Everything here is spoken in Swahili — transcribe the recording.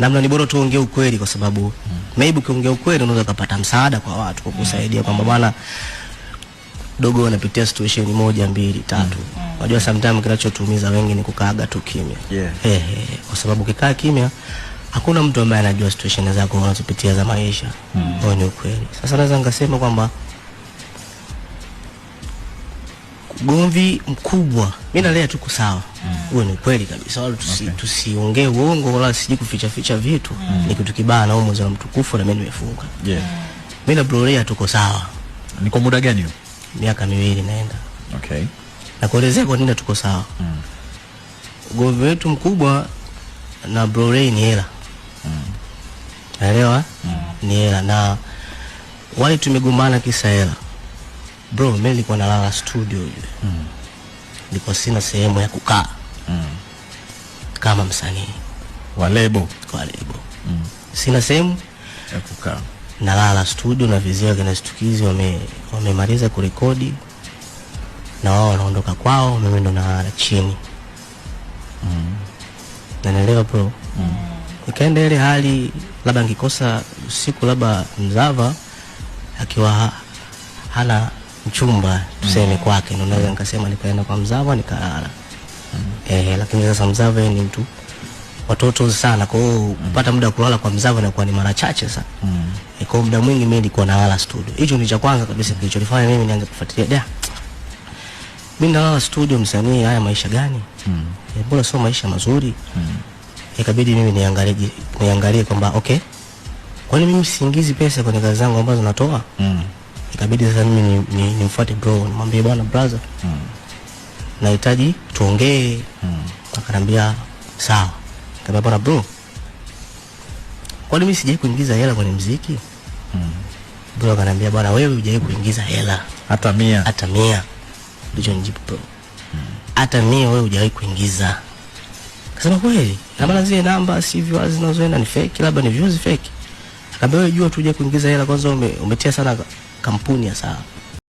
namna ni bora tuongee ukweli, kwa sababu maybe ukiongea ukweli unaweza kupata msaada kwa watu kukusaidia kwamba bwana dogo anapitia situation 1 2 3. Unajua sometimes kinachotuumiza wengi ni kukaaga tu kimya. Kwa sababu ukikaa kimya hakuna mtu ambaye anajua situation zako unazopitia za maisha. Hiyo ni ukweli. Sasa naweza ngasema kwamba gomvi mkubwa mimi na Lea tuko sawa. Huo ni kweli kabisa. Wala tusiongee uongo wala siji kuficha vitu. Ni kitu kibaya na umo za mtukufu na mimi nimefunga. Mimi na bro Lea tuko sawa. Ni kwa muda gani huo? Miaka 2 naenda. Okay. Na kuelezea kwa nini tuko sawa. Gomvi wetu mkubwa na bro Lea ni hela. Naelewa? Ni hela, na wale tumegombana kisa hela. Bro, mimi nilikuwa nalala studio ile. Nilikuwa sina sehemu ya kukaa. Kama msanii wa lebo. Sina sehemu ya kukaa. Nalala studio na vizio kina Stukizi wamemaliza kurekodi. Na wao wanaondoka kwao, mimi ndo nalala chini. Na naelewa bro. Nikaenda ile hali labda ngikosa usiku labda Mzava akiwa hana mchumba tuseme kwake, ndio naweza nikasema nikaenda kwa Mzava nikalala. Lakini sasa Mzava ni mtu watoto sana, kwa hiyo kupata muda kulala kwa Mzava inakuwa ni mara chache sana. Kwa muda mwingi mimi nilikuwa nalala studio. Hicho ni cha kwanza kabisa kilichonifanya mimi nianze kufuatilia mimi nalala studio msanii, haya maisha gani? Bora sio maisha mazuri. Ikabidi mimi niangalie kwamba okay, kwani mimi siingizi pesa kwenye kazi zangu ambazo natoa? Ikabidi sasa mimi nimfuate bro, nimwambie bwana brother, nahitaji tuongee. Akaniambia sawa. Nikamwambia bwana bro, kwani mimi sijai kuingiza hela kwenye muziki? Bro akaniambia bwana wewe hujai kuingiza hela hata 100. Hata 100. Ndicho nijibu bro. Hata 100 wewe hujai kuingiza. Kasema kweli? Labda zile namba si views zinazoenda ni fake, labda ni views fake. Akambia wewe jua tu hujai kuingiza hela, kwanza umetia sana kampuni ya sawa.